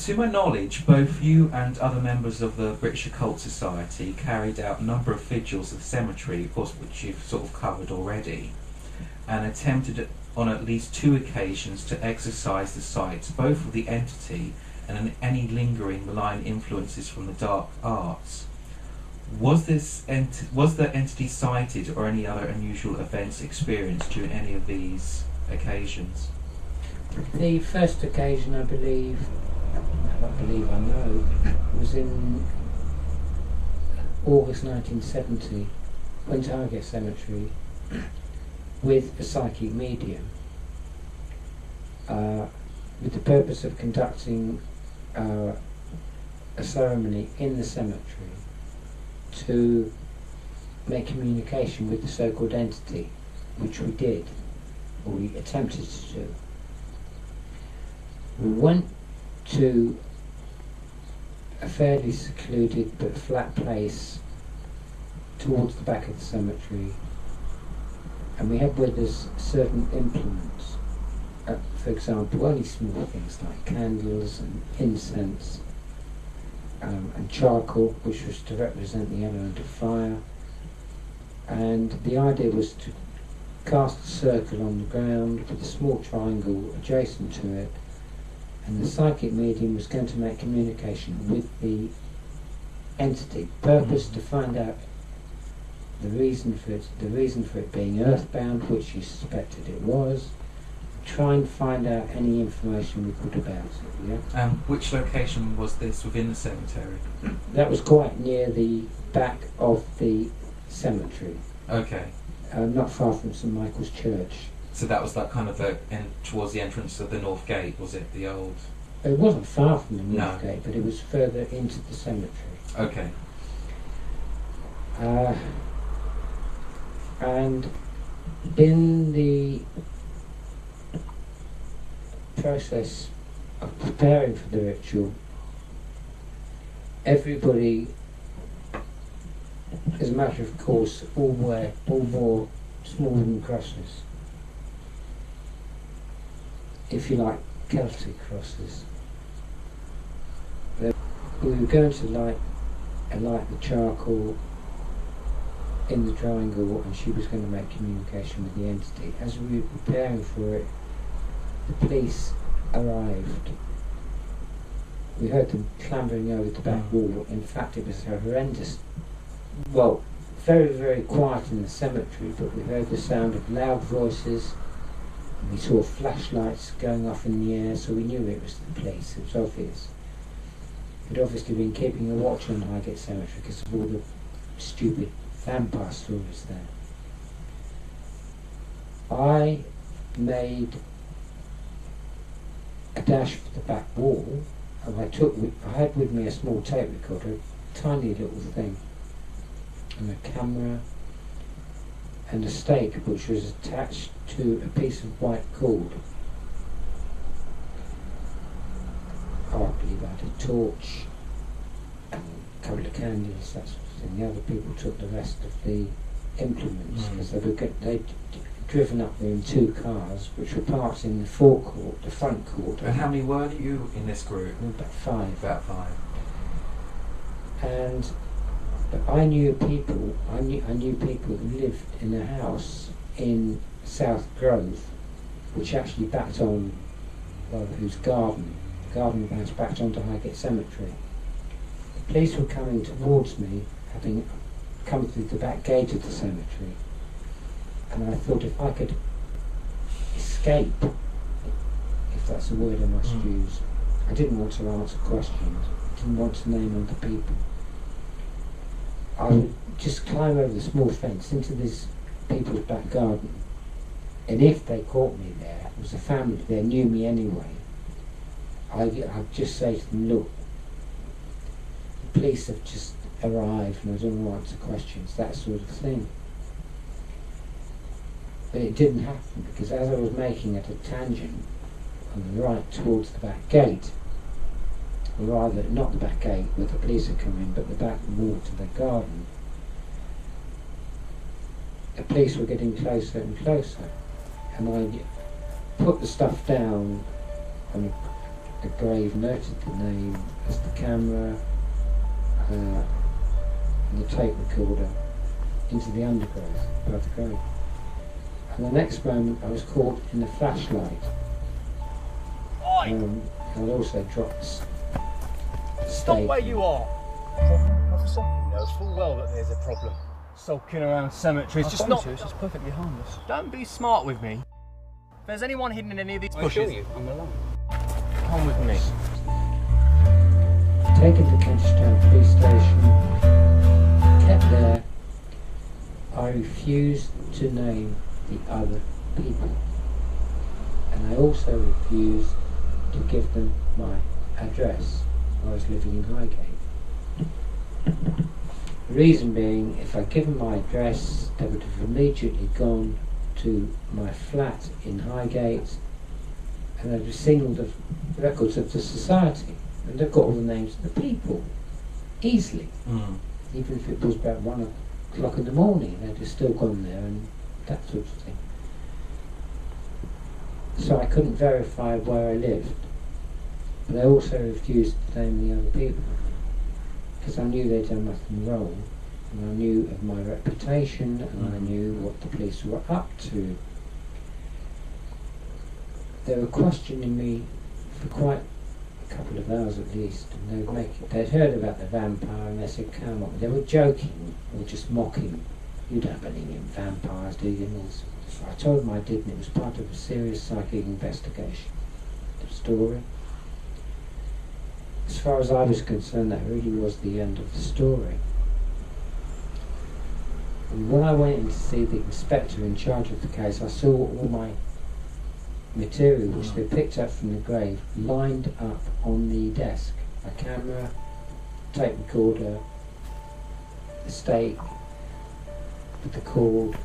To my knowledge, both you and other members of the British Occult Society carried out a number of vigils at the cemetery, of course, which you've sort of covered already, and attempted on at least 2 occasions to exorcise the site, both of the entity and any lingering malign influences from the dark arts. Was the entity sighted or any other unusual events experienced during any of these occasions? The first occasion, I know, was in August 1970. Went to Highgate Cemetery with a psychic medium with the purpose of conducting a ceremony in the cemetery to make communication with the so-called entity, which we did, or we attempted to do. We went to a fairly secluded but flat place towards the back of the cemetery, and we had with us certain implements, for example, only small things like candles and incense, and charcoal, which was to represent the element of fire. And the idea was to cast a circle on the ground with a small triangle adjacent to it, and the psychic medium was going to make communication with the entity. Purpose to find out the reason for it being earthbound, which she suspected it was. Try and find out any information we could about it. Yeah. Which location was this within the cemetery? That was quite near the back of the cemetery. Okay. Not far from St Michael's Church. So that was like kind of towards the entrance of the North Gate, was it? The old... It wasn't far from the North Gate, but it was further into the cemetery. Okay. And in the process of preparing for the ritual, everybody, as a matter of course, all wore small wooden crosses, if you like, Celtic crosses. We were going to light the charcoal in the triangle, and she was going to make communication with the entity. As we were preparing for it, the police arrived. We heard them clambering over the back wall. In fact, it was a horrendous, well, very, very quiet in the cemetery, but we heard the sound of loud voices, and we saw flashlights going off in the air, so we knew it was the police. It was obvious. We'd obviously been keeping a watch on Highgate Cemetery because of all the stupid vampire stories there. I made a dash for the back wall, and I had with me a small tape recorder, a tiny little thing, and a camera, and a stake which was attached to a piece of white cord. I believe I had a torch and a couple of candles, that sort of thing. The other people took the rest of the implements because they'd driven up there in 2 cars, which were parked in the forecourt, the front court. And how many were you in this group? About 5. About 5. But I knew people who lived in a house in South Grove, which actually backed on, well, whose garden of the house backed onto Highgate Cemetery. The police were coming towards me, having come through the back gate of the cemetery, and I thought if I could escape, if that's a word I must use. I didn't want to answer questions, I didn't want to name other people. I would just climb over the small fence into this people's back garden, and if they caught me there, it was a family there, knew me anyway, I'd just say to them, look, the police have just arrived and I don't want to answer questions, that sort of thing. But it didn't happen, because as I was making at a tangent on the right towards the back gate, or rather not the back gate where the police had come in, but the back wall to the garden, the police were getting closer and closer, and I put the stuff down on the grave noted the name as the camera and the tape recorder into the undergrowth above the grave. And the next moment I was caught in the flashlight. I also dropped the stake. Stop where you are! Problem, officer? He knows full well that there's a problem. Sulking around cemeteries, just not... It's perfectly harmless. Don't be smart with me. If there's anyone hidden in any of these I bushes... assure you, I'm alone. Come with me. Taken to Kenchtown police station, kept there. I refused to name the other people, and I also refused to give them my address. I was living in Highgate. The reason being, if I'd given my address, they would have immediately gone to my flat in Highgate and they'd have seen all the records of the society, and they've got all the names of the people easily. Even if it was about 1 o'clock in the morning, they'd have still gone there and that sort of thing. So I couldn't verify where I lived, but I also refused to name the other people because I knew they'd done nothing wrong, and I knew of my reputation, and I knew what the police were up to. They were questioning me for quite a couple of hours at least, and they'd heard about the vampire, and they said, come on. They were joking or just mocking. You don't believe in vampires, do you? So I told them I did, and it was part of a serious psychic investigation. The story. As far as I was concerned, that really was the end of the story. And when I went in to see the inspector in charge of the case, I saw all my material, which they picked up from the grave, lined up on the desk. A camera, tape recorder, the stake, with the cord,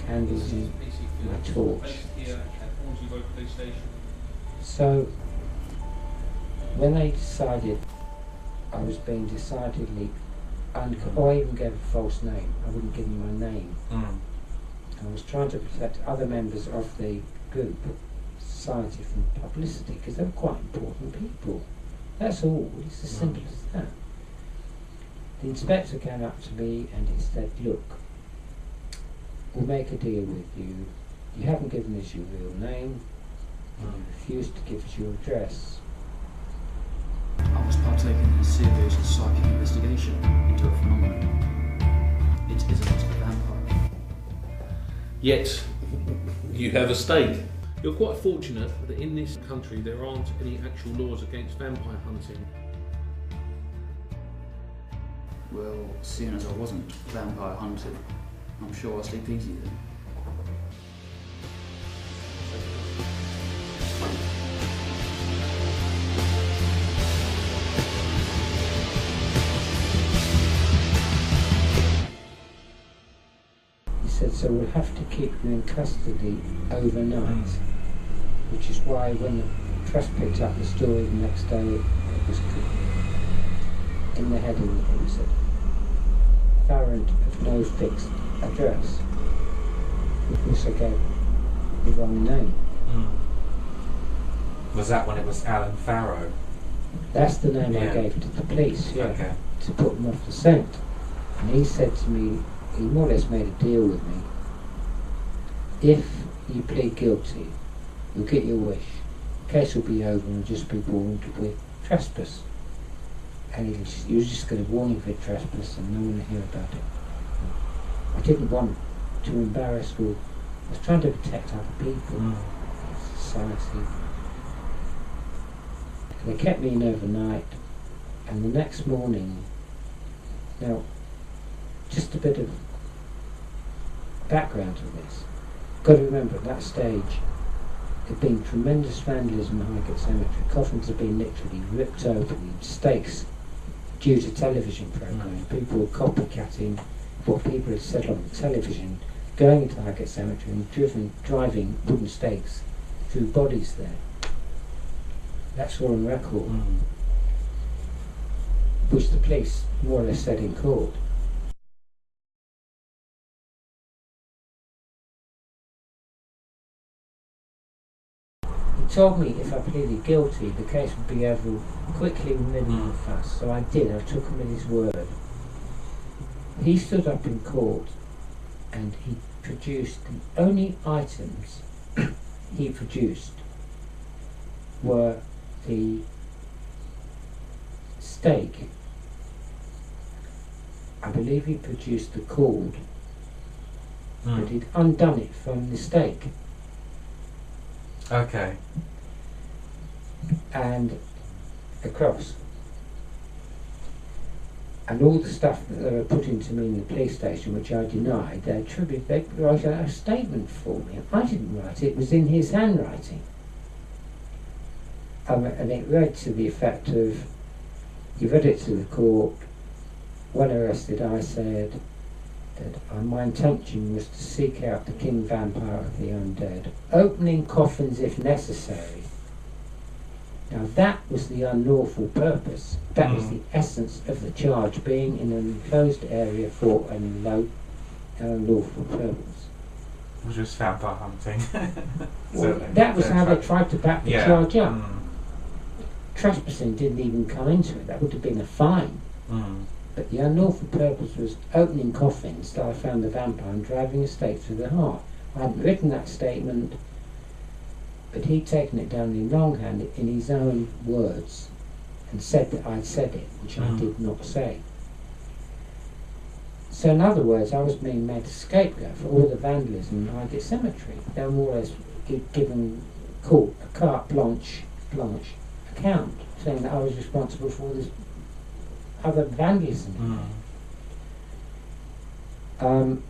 candles and my torch. So, when they decided I was being decidedly I even gave a false name. I wouldn't give them my name. I was trying to protect other members of the group, society, from publicity, because they were quite important people. That's all. It's as simple as that. The inspector came up to me and he said, look, we'll make a deal with you. You haven't given us your real name, and you refused to give us your address. I was partaking in a serious psychic investigation into a phenomenon. It isn't a vampire. Yet, you have a stake. You're quite fortunate that in this country there aren't any actual laws against vampire hunting. Well, seeing as I wasn't vampire hunted, I'm sure I'll sleep easy then. Said, so we'll have to keep you in custody overnight, which is why when the press picked up the story the next day, it was in the heading it said, Farrant of no fixed address. We also gave the wrong name. Was that when it was Alan Farrow? That's the name I gave to the police, Okay. to put them off the scent. And he said to me, he more or less made a deal with me. If you plead guilty, you'll get your wish. The case will be over and you'll just be warned with trespass. And he was just going to warn you for trespass and no one will hear about it. I didn't want to embarrass or... I was trying to protect other people, society. They kept me in overnight, and the next morning... Now, just a bit of background to this. Got to remember, at that stage, there'd been tremendous vandalism in Highgate Cemetery. Coffins had been literally ripped open, stakes due to television programmes. People were copycatting what people had said on the television, going into Highgate Cemetery and driving wooden stakes through bodies there. That's all on record, which the police more or less said in court. told me if I pleaded guilty, the case would be over quickly with minimal fuss. So I did. I took him at his word. He stood up in court and he produced the only items he produced were the stake. I believe he produced the cord, but he'd undone it from the stake. Okay. And a cross. And all the stuff that they were putting to me in the police station, which I denied, they wrote a statement for me. I didn't write it, it was in his handwriting. And it read to the effect of, he read it to the court, when arrested I said that my intention was to seek out the king vampire of the undead, opening coffins if necessary. Now that was the unlawful purpose. That was the essence of the charge, being in an enclosed area for an unlawful purpose. Which was vampire hunting. Well, that was how they tried to back the charge up. Trespassing didn't even come into it. That would have been a fine. But the unlawful purpose was opening coffins till I found the vampire and driving a stake through the heart. I hadn't written that statement, but he'd taken it down in longhand in his own words and said that I'd said it, which I did not say. So in other words, I was being made a scapegoat for all the vandalism in Highgate Cemetery. They were more or less given court a carte blanche account, saying that I was responsible for all this other vandalism. And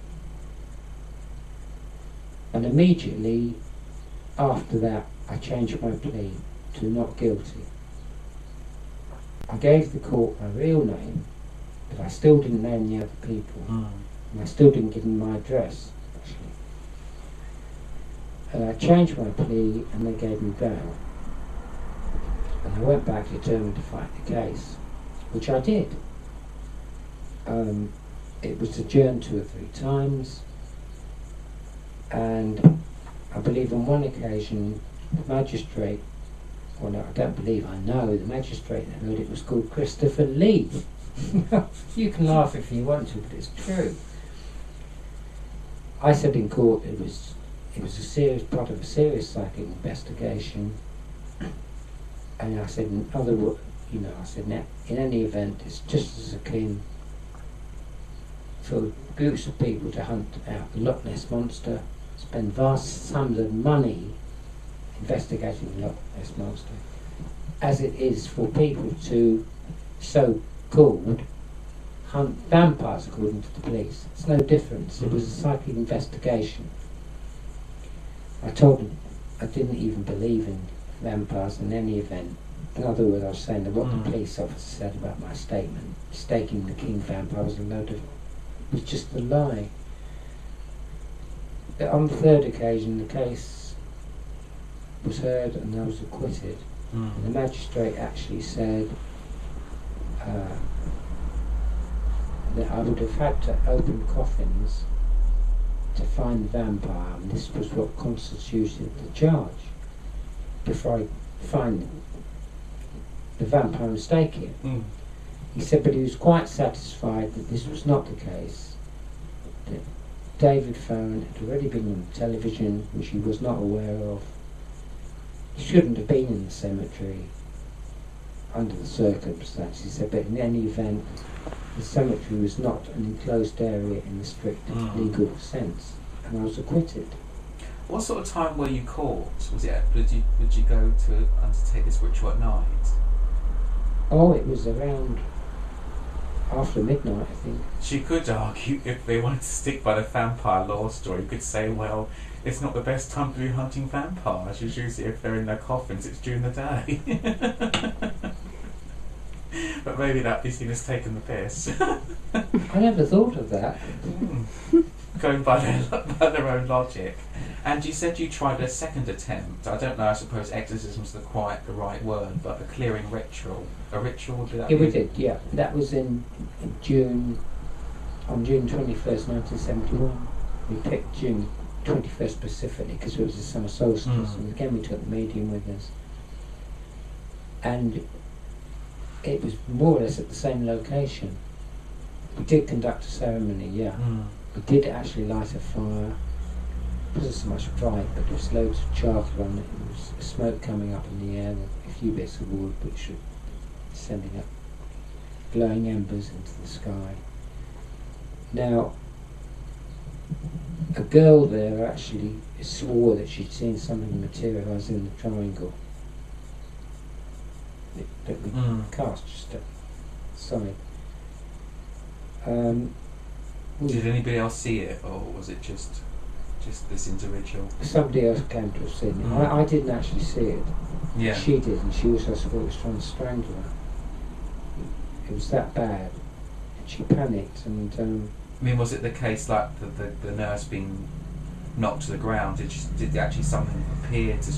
immediately after that, I changed my plea to not guilty. I gave the court my real name, but I still didn't name the other people. And I still didn't give them my address, actually. And I changed my plea and they gave me bail. And I went back determined to fight the case, which I did. It was adjourned 2 or 3 times, and I believe on one occasion the magistrate, well no, I don't believe, I know, the magistrate that heard it was called Christopher Lee. You can laugh if you want to, but it's true. I said in court it was a serious part of a serious psychic investigation, and I said in other words, I said in any event it's just as akin for groups of people to hunt out the Loch Ness Monster, spend vast sums of money investigating the Loch Ness Monster, as it is for people to so-called hunt vampires according to the police. It's no difference. It was a psychic investigation. I told them I didn't even believe in vampires in any event. In other words, I was saying that what the police officer said about my statement, staking the king vampire, was just a lie. On the 3rd occasion, the case was heard and I was acquitted. And the magistrate actually said that I would have had to open coffins to find the vampire, and this was what constituted the charge. Before I find the vampire and stake it. He said, but he was quite satisfied that this was not the case, that David Farrant had already been on television, which he was not aware of. He shouldn't have been in the cemetery under the circumstances. He said, but in any event, the cemetery was not an enclosed area in the strict legal sense, and I was acquitted. What sort of time were you caught? Was it? Would you go to undertake this ritual at night? Oh, it was around after midnight, I think. She could argue, if they wanted to stick by the vampire lore story, you could say, well, it's not the best time to be hunting vampires. Usually if they're in their coffins, it's during the day. But maybe that'd be seen as taking the piss. I never thought of that. Going by their own logic. And you said you tried a second attempt. I don't know, I suppose exorcism's quite the right word, but a clearing ritual. A ritual, would that be? Yeah, we did, yeah. That was in June, on June 21st, 1971. We picked June 21st specifically, because it was the summer solstice, and again we took the medium with us. And it was more or less at the same location. We did conduct a ceremony, yeah. We did actually light a fire. It wasn't so much bright, but there was loads of charcoal on it. There was smoke coming up in the air, a few bits of wood which were sending up glowing embers into the sky. Now, a girl there actually swore that she'd seen something materialise in the triangle that we cast just aside. Did anybody else see it, or was it just this individual? Somebody else came to have seen it. I didn't actually see it. Yeah. She did, and she also thought it was trying to strangle her. It was that bad. And she panicked, and I mean, was it the case like the nurse being knocked to the ground? Did actually something appear to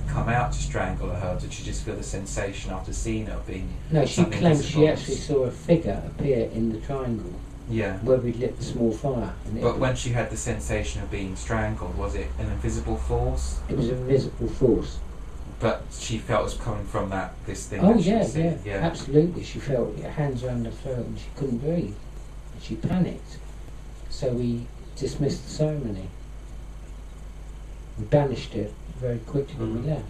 come out to strangle her? Did she just feel the sensation after seeing her being? No, she claimed she actually saw a figure appear in the triangle. Yeah. Where we'd lit the small fire. But when she had the sensation of being strangled, was it an invisible force? It was an invisible force. But she felt it was coming from this thing. Oh that she yeah, was seeing. yeah, absolutely. She felt her hands around her throat and she couldn't breathe. And she panicked. So we dismissed the ceremony. We banished it very quickly when we left.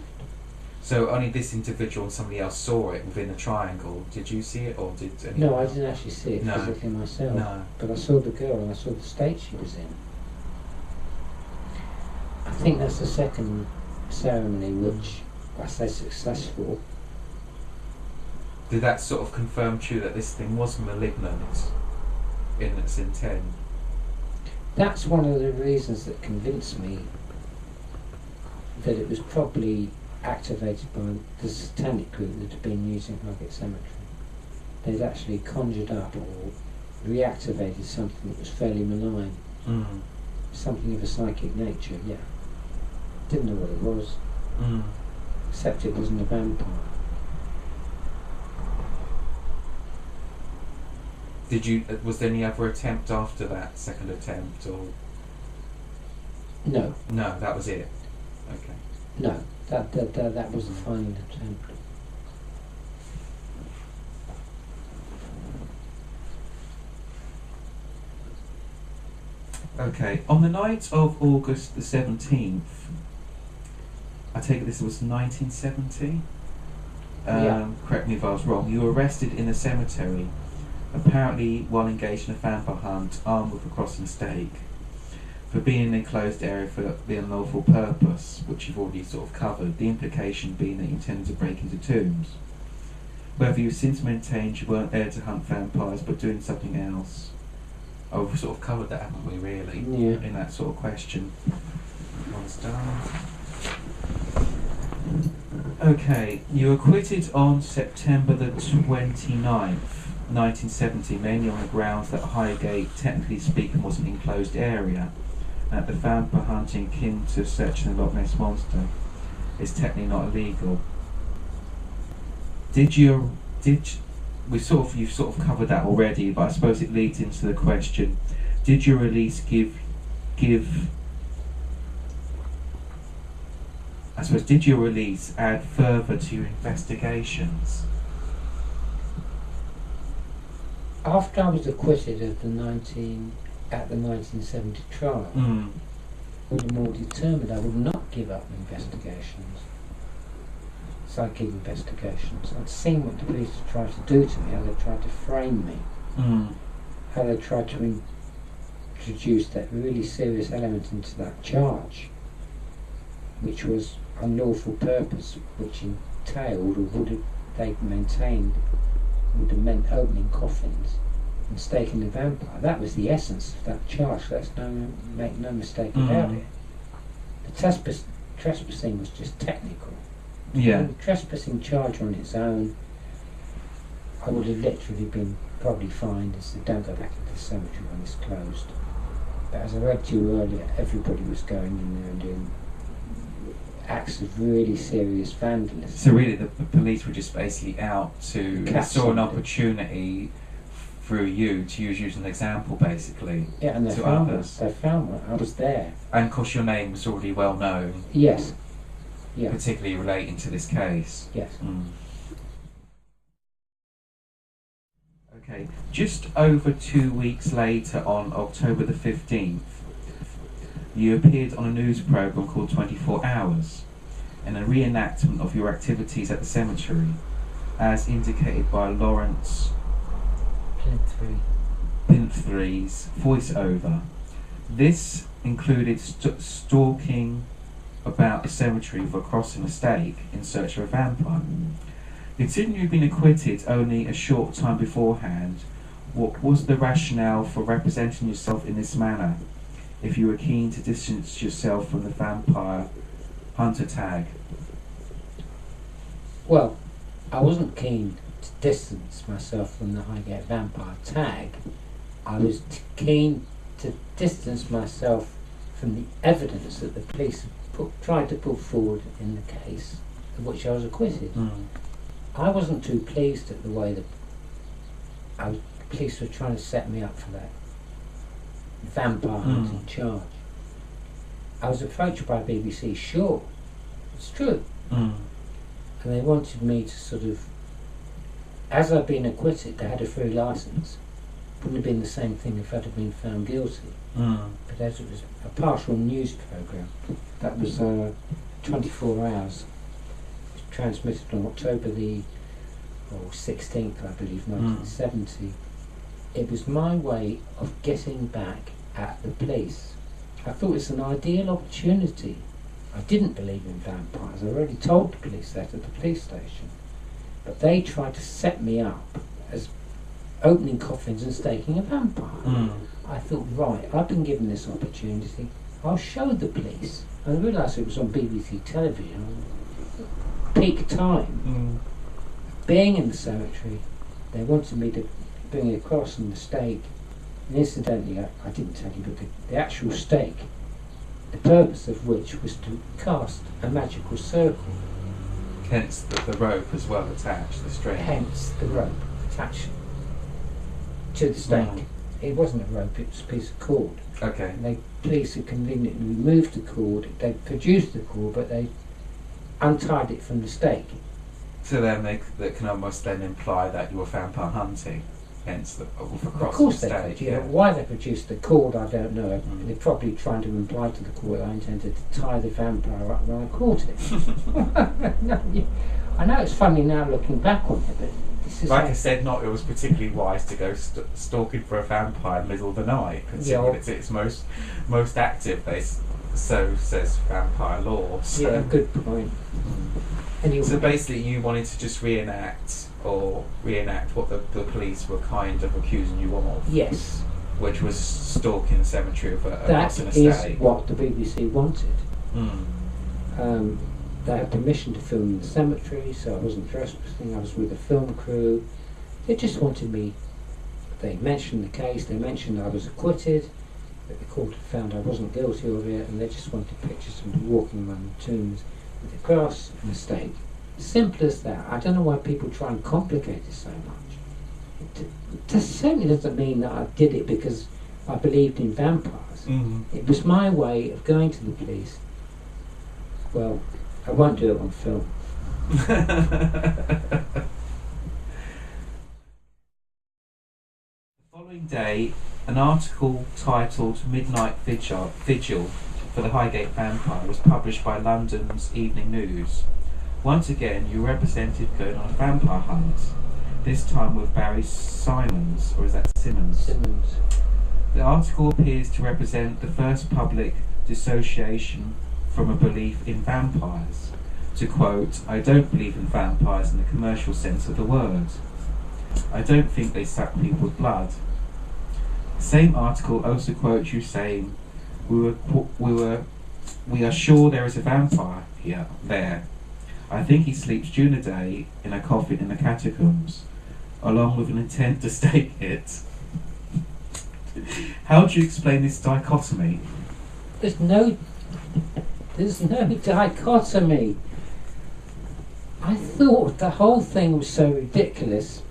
So only this individual and somebody else saw it within the triangle. Did you see it, or did anyone? No, I didn't actually see it physically myself. No. But I saw the girl and I saw the state she was in. I think that's the second ceremony which I say successful. Did that sort of confirm to you that this thing was malignant in its intent? That's one of the reasons that convinced me that it was probably activated by the satanic group that had been using Highgate Cemetery. They'd actually conjured up or reactivated something that was fairly malign. Something of a psychic nature, yeah. Didn't know what it was. Except it wasn't a vampire. Was there any other attempt after that second attempt, or? No. No, that was it. Okay. No, that was the final attempt. Okay. On the night of August the 17th, I take it this was 1970? Yeah. Correct me if I was wrong. You were arrested in a cemetery, apparently while engaged in a vampire hunt, armed with a cross and a stake, for being in an enclosed area for the unlawful purpose, which you've already sort of covered, the implication being that you intended to break into tombs. Whether you've since maintained you weren't there to hunt vampires but doing something else. Oh, we've sort of covered that, haven't we, really? Yeah. In that sort of question. One's done. Okay, you were acquitted on September the 29th, 1970, mainly on the grounds that Highgate, technically speaking, was an enclosed area, and that the vampire hunting akin to searching the Loch Ness Monster is technically not illegal. You've sort of covered that already, but I suppose it leads into the question: did your release did your release add further to your investigations? After I was acquitted of the 1970 trial, I was more determined I would not give up investigations, psychic investigations. I'd seen what the police had tried to do to me, how they tried to frame me, how they tried to introduce that really serious element into that charge, which was unlawful purpose, which entailed, or would have they maintained, would have meant opening coffins and staking the vampire. That was the essence of that charge. Make no mistake about it. The trespassing was just technical. Yeah. The trespassing charge on its own, I would have literally been probably fined and said, don't go back into the cemetery when it's closed. But as I read to you earlier, everybody was going in there and doing acts of really serious vandalism. So really the police were just basically out to saw an opportunity through you to use you as an example, basically, Yeah, and they to found others. it. They found it. I was there. And of course, your name was already well known, Yes. Yeah. particularly relating to this case. Yes. Okay, just over 2 weeks later, on October the 15th, you appeared on a news programme called 24 Hours, in a reenactment of your activities at the cemetery, as indicated by Lawrence Pinthree's voiceover. This included stalking about the cemetery for crossing a stake in search of a vampire. Considering you'd been acquitted only a short time beforehand, what was the rationale for representing yourself in this manner, if you were keen to distance yourself from the vampire hunter tag? Well, I wasn't keen to distance myself from the Highgate vampire tag. I was keen to distance myself from the evidence that the police tried to put forward in the case of which I was acquitted. I wasn't too pleased at the way that the police were trying to set me up for that vampire hunting charge. I was approached by BBC, sure, it's true. And they wanted me to sort of, as I'd been acquitted, they had a free licence. Wouldn't have been the same thing if I'd have been found guilty. But as it was a partial news programme, that was 24 hours. It was transmitted on October the 16th, I believe, 1970. It was my way of getting back at the police. I thought it was an ideal opportunity. I didn't believe in vampires. I already told the police that at the police station. But they tried to set me up as opening coffins and staking a vampire. I thought, right, I've been given this opportunity. I'll show the police. And I realised it was on BBC television, peak time. Being in the cemetery, they wanted me to bring a cross and the stake. And incidentally, I didn't tell you, but the actual stake, the purpose of which was to cast a magical circle. Hence the rope as well attached, the string. Hence the rope attached to the stake. It wasn't a rope, it was a piece of cord. Okay. And the police had conveniently removed the cord. They produced the cord, but they untied it from the stake. So then that can almost then imply that you were vampire hunting, hence the Of course they could, yeah. Why they produced the cord, I don't know. They're probably trying to imply to the court I intended to tie the vampire up when I caught it. No, I know it's funny now looking back on it, but this is like I said, it was particularly wise to go stalking for a vampire in the middle of the night, considering it's its most active. So says vampire law. So. Yeah, good point. Anyway. So basically, you wanted to just reenact what the police were kind of accusing you of. Yes. Which was stalking the cemetery of a That estate. is what the BBC wanted. They had permission to film in the cemetery, so I wasn't trespassing. I was with a film crew. They just wanted me. They mentioned the case. They mentioned I was acquitted. That the court had found I wasn't guilty of it, and they just wanted pictures of me walking among the tombs with a cross and a stake. Simple as that. I don't know why people try and complicate it so much. It certainly doesn't mean that I did it because I believed in vampires. It was my way of going to the police. Well, I won't do it on film. The following day, an article titled Midnight Vigil for the Highgate Vampire was published by London's Evening News. Once again, you represented going on a vampire hunt, this time with Barry Simons, or is that Simmons? Simmons. The article appears to represent the first public dissociation from a belief in vampires. To quote, "I don't believe in vampires in the commercial sense of the word. I don't think they suck people's blood." The same article also quotes you saying, we are sure there is a vampire there. I think he sleeps during the day in a coffin in the catacombs, along with an intent to stake it." How do you explain this dichotomy? There's no dichotomy. I thought the whole thing was so ridiculous.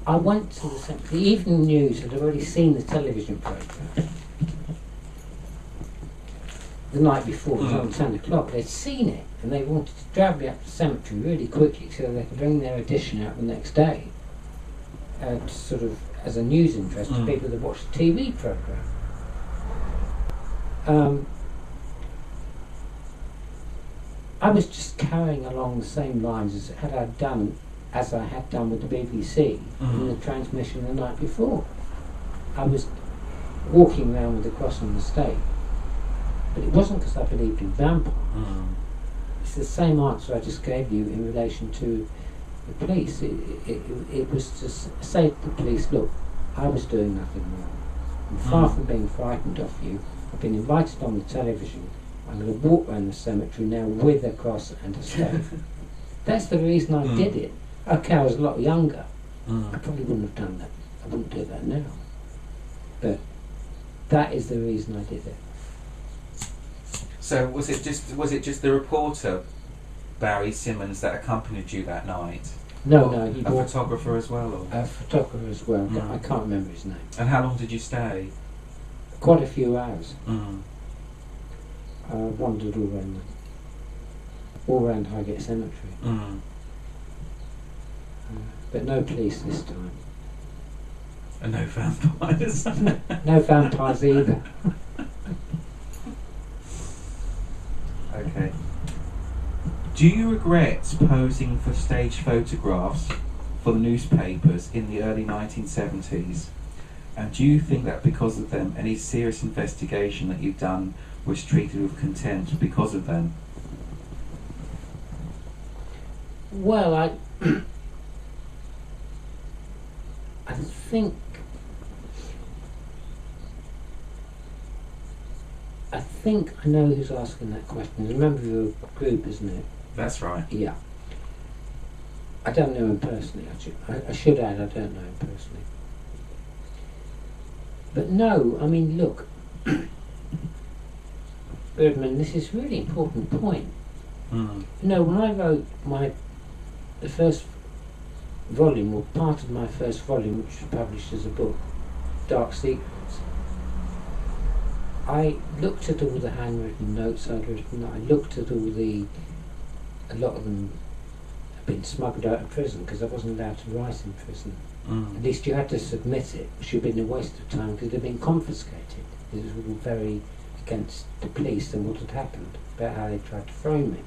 I went to the evening news had already seen the television programme the night before. It was on 10 o'clock. They'd seen it and they wanted to drag me up to the cemetery really quickly so they could bring their edition out the next day, sort of as a news interest to people that watched the TV programme. I was just carrying along the same lines as I had done with the BBC in the transmission the night before. I was walking around with the cross on the stake, but it wasn't because I believed in vampires. It's the same answer I just gave you in relation to the police. It was to say to the police, look, I was doing nothing wrong. I'm far from being frightened of you. I've been invited on the television. I'm going to walk around the cemetery now with a cross and a stake. That's the reason I did it. Okay, I was a lot younger. I probably wouldn't have done that. I wouldn't do that now. But that is the reason I did it. So was it just the reporter, Barry Simmons, that accompanied you that night? No, he a brought photographer as well? Or? a photographer as well. I can't remember his name. And how long did you stay? Quite a few hours. I wandered all around Highgate Cemetery. But no police this time. And no vampires? No vampires either. Okay. Do you regret posing for stage photographs for the newspapers in the early 1970s? And do you think that because of them, any serious investigation that you've done was treated with contempt because of them? Well, I think I know who's asking that question. It's a member of your group, isn't it? That's right. Yeah. I don't know him personally. I should add, I don't know him personally. But no, I mean, look, Redmond, this is a really important point. You know, when I wrote the first volume, or part of my first volume, which was published as a book, Dark Secrets, I looked at all the handwritten notes I'd written. I looked at a lot of them had been smuggled out of prison because I wasn't allowed to write in prison. At least you had to submit it, which would have been a waste of time because it had been confiscated. It was all very against the police and what had happened, about how they tried to frame me.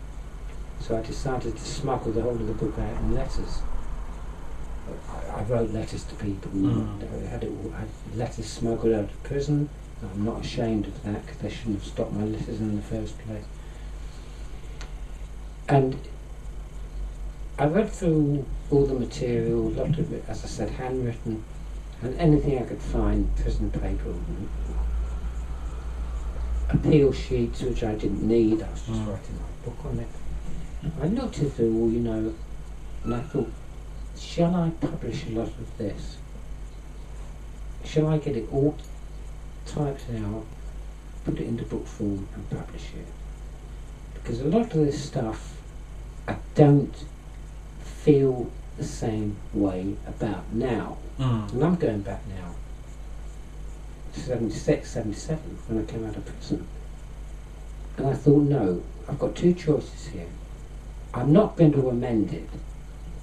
So I decided to smuggle the whole of the book out in letters. I wrote letters to people. I had letters smuggled out of prison. I'm not ashamed of that because they shouldn't have stopped my letters in the first place. And I read through all the material, a lot of it, as I said, handwritten, and anything I could find, prison paper, appeal sheets, which I didn't need. I was just writing my book on it. I looked at it all, you know, and I thought, shall I publish a lot of this? Shall I get it all typed out, put it into book form and publish it? Because a lot of this stuff I don't feel the same way about now. And I'm going back now to 76, 77 when I came out of prison. And I thought, no, I've got two choices here. I'm not going to amend it,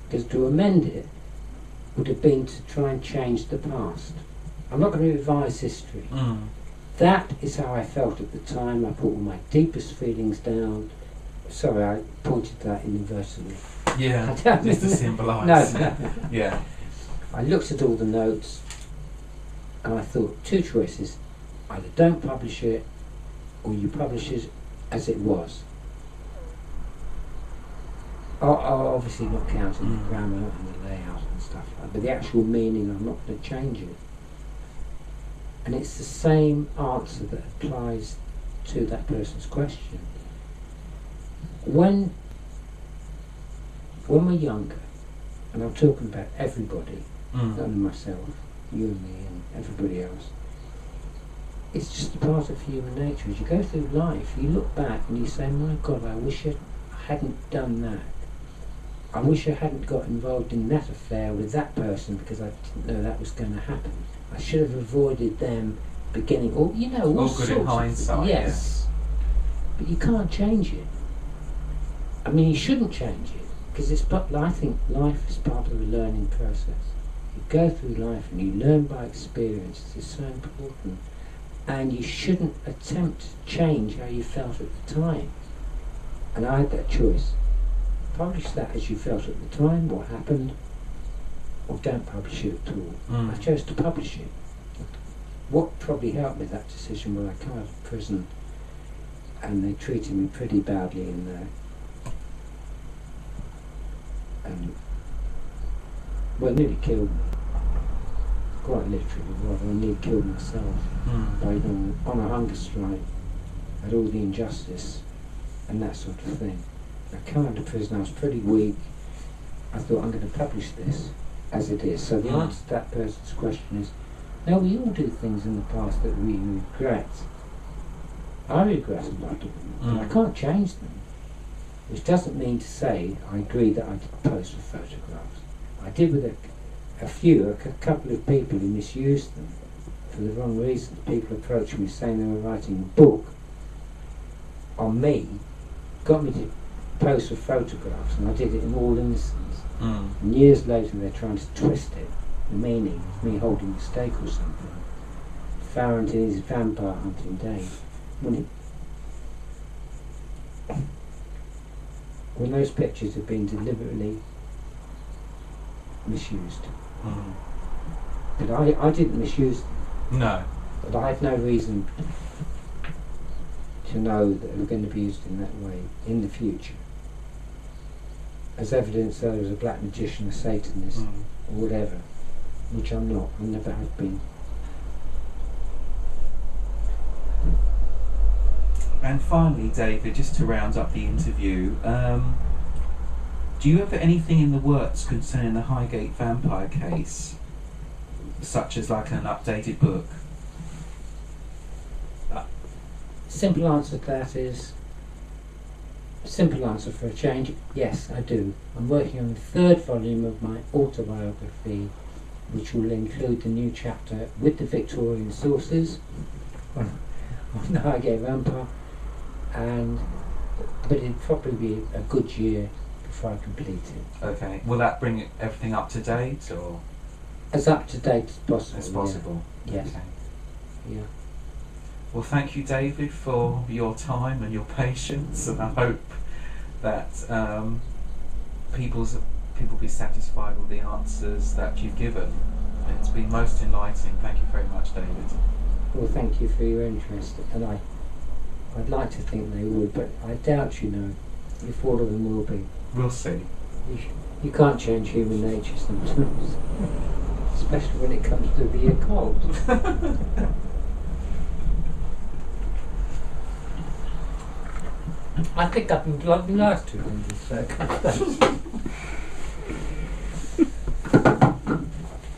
because to amend it would have been to try and change the past. I'm not going to revise history. That is how I felt at the time. I put all my deepest feelings down. Sorry, I pointed that inadvertently. Yeah, just to symbolise. No. Yeah. I looked at all the notes and I thought, two choices. Either don't publish it or you publish it as it was. I'll obviously not counting the grammar and the layout and stuff like that, but the actual meaning, I'm not going to change it. And it's the same answer that applies to that person's question. When we're younger, and I'm talking about everybody, not only myself, you and me and everybody else, it's just a part of human nature. As you go through life, you look back and you say, my God, I wish I hadn't done that. I wish I hadn't got involved in that affair with that person because I didn't know that was going to happen. I should have avoided them beginning, or you know, all good in sorts hindsight, of, yes. But you can't change it. I mean, you shouldn't change it because it's. But I think life is part of the learning process. You go through life and you learn by experience. It's so important, and you shouldn't attempt to change how you felt at the time. And I had that choice. Publish that as you felt at the time, what happened, or don't publish it at all. I chose to publish it. What probably helped with that decision when I came out of prison and they treated me pretty badly in there. And, well, nearly killed me. Quite literally, rather, I nearly killed myself by on a hunger strike, at all the injustice and that sort of thing. I came out of prison, I was pretty weak. I thought, I'm going to publish this as it is. So the answer to that person's question is, no, we all do things in the past that we regret. I regret a lot of them, but I can't change them. Which doesn't mean to say I agree that I did pose with photographs. I did with a couple of people who misused them for the wrong reasons. People approached me saying they were writing a book on me, got me to pose for photographs, and I did it in all innocence. And years later they're trying to twist it, the meaning of me holding a stake or something. Farrant in his vampire hunting days, when those pictures have been deliberately misused. But I didn't misuse them. No. But I had no reason to know that they were going to be used in that way in the future. As evidence that I was a black magician, a Satanist, or whatever, which I'm not, I never have been. And finally, David, just to round up the interview, do you have anything in the works concerning the Highgate vampire case, such as like an updated book? Simple answer to that is, simple answer for a change, yes, I do. I'm working on the 3rd volume of my autobiography, which will include the new chapter with the Victorian sources on the Highgate vampire, but it'd probably be a good year before I complete it. Okay. Will that bring everything up to date, or as up to date as possible? as possible? Yeah. Yes. Okay. Yeah. Well, thank you, David, for your time and your patience, and I hope that people be satisfied with the answers that you've given. It's been most enlightening. Thank you very much, David. Well, thank you for your interest, and I'd like to think they would, but I doubt, you know, if all of them will be. We'll see. You can't change human nature sometimes, especially when it comes to the occult. I think I've been bloody nice to you in this circumstance.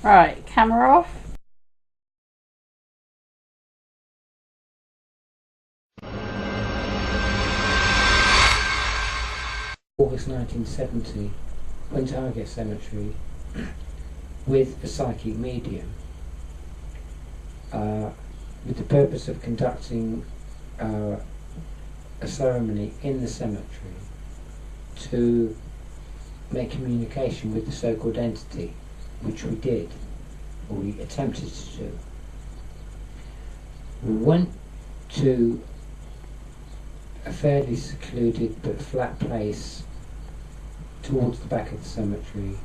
Right, camera off. August 1970, went to Highgate Cemetery with a psychic medium with the purpose of conducting a ceremony in the cemetery to make communication with the so-called entity, which we did, or we attempted to do. We went to a fairly secluded but flat place towards the back of the cemetery,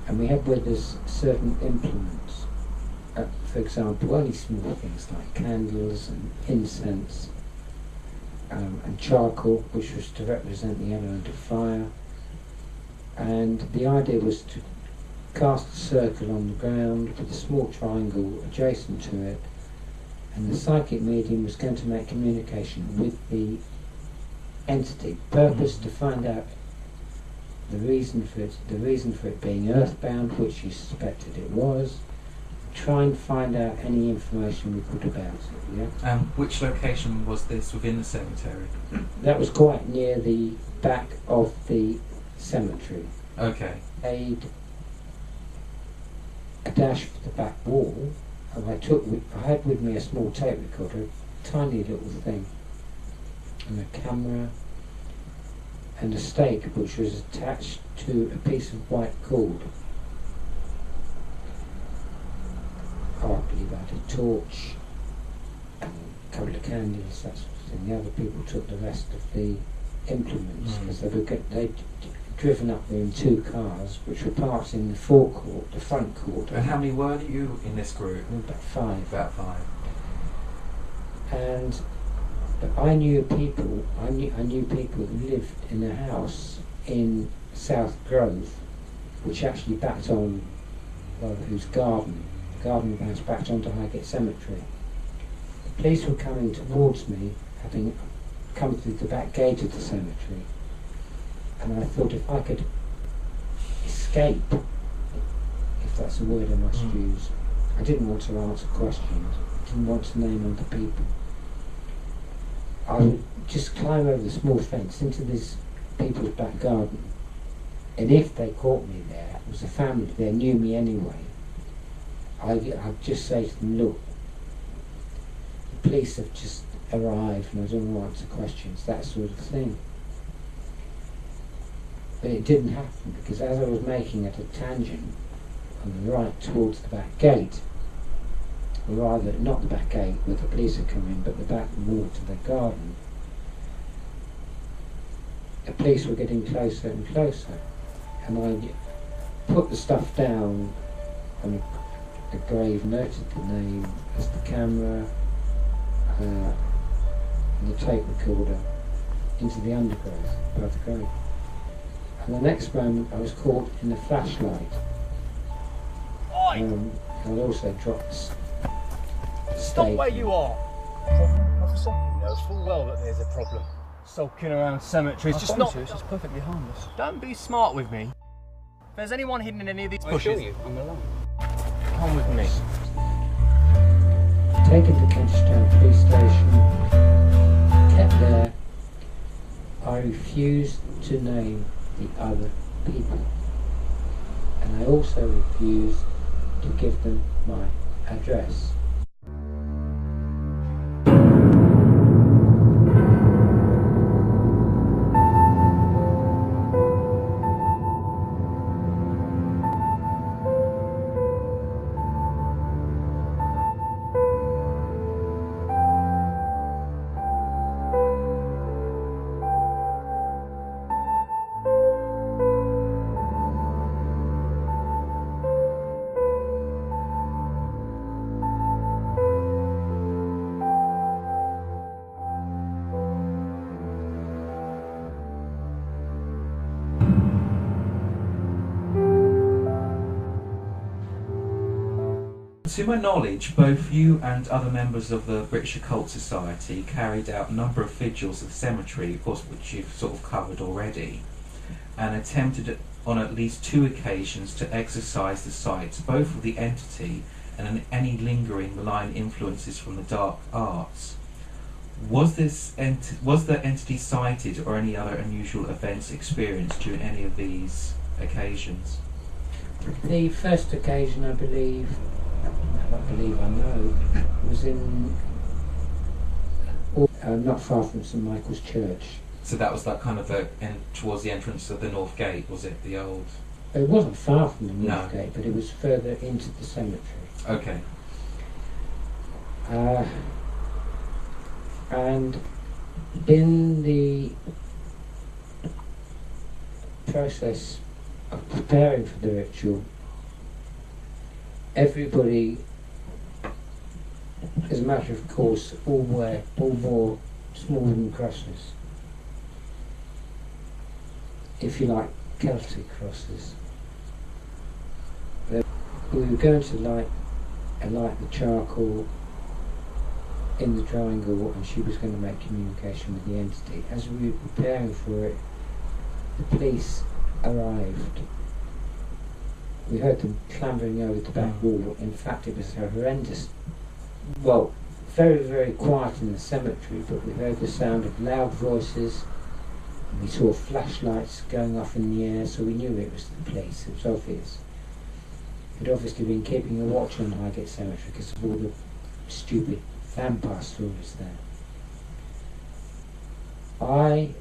and we had with us certain implements, for example, only small things like candles and incense, and charcoal, which was to represent the element of fire. And the idea was to cast a circle on the ground with a small triangle adjacent to it, and the psychic medium was going to make communication with the entity. Purpose to find out the reason for it being earthbound, which he suspected it was. Try and find out any information we could about it. Yeah. Which location was this within the cemetery? That was quite near the back of the cemetery. Okay. Made a dash for the back wall, and I had with me a small tape recorder, a tiny little thing, and a camera, and a stake which was attached to a piece of white cord. I believe I had a torch, and a couple of candles, that sort of thing. The other people took the rest of the implements because they'd driven up there in 2 cars which were parked in the forecourt, the front court. And how many were you in this group? About 5. About 5. And I knew people who lived in a house in South Grove, which actually backed on, whose garden of the house backed onto Highgate Cemetery. The police were coming towards me, having come through the back gate of the cemetery, and I thought if I could escape, if that's a word I must use, I didn't want to answer questions, I didn't want to name other people. I would just climb over the small fence into this people's back garden, and if they caught me there, it was a family there, knew me anyway, I'd just say to them, look, the police have just arrived and I don't want to answer questions, that sort of thing. But it didn't happen, because as I was making at a tangent on the right towards the back gate, or rather not the back gate where the police had come in, but the back wall to the garden, the police were getting closer and closer, and I put the stuff down on a grave, noted the name as the camera and the tape recorder into the undergrowth above the grave. And the next moment I was caught in the flashlight. I'd also dropped the Stop stake. where you are! Problem, officer? He knows full well that there's a problem. Sulking around cemeteries, just not... It's just perfectly harmless. Don't be smart with me. If there's anyone hidden in any of these I bushes... assure you, I'm alone. Come with me. Taken to Kenchtown Police Station, kept there. I refused to name the other people, and I also refused to give them my address. To my knowledge, both you and other members of the British Occult Society carried out a number of vigils at the cemetery, of course, which you've sort of covered already, and attempted on at least 2 occasions to exorcise the sites, both of the entity and any lingering malign influences from the dark arts. Was the entity sighted or any other unusual events experienced during any of these occasions? The first occasion, I know, was in not far from St Michael's Church. So that was like kind of towards the entrance of the North Gate, was it? The old... It wasn't far from the North No. Gate, but it was further into the cemetery. Okay. And in the process of preparing for the ritual, everybody, as a matter of course, all wore small wooden crosses. If you like, Celtic crosses. We were going to light the charcoal in the triangle, and she was going to make communication with the entity. As we were preparing for it, the police arrived. We heard them clambering over the back wall. In fact, it was a horrendous, well, very, very quiet in the cemetery, but we heard the sound of loud voices We saw flashlights going off in the air, so we knew it was the place. It was obvious. We'd obviously been keeping a watch on Highgate Cemetery because of all the stupid vampire stories there. I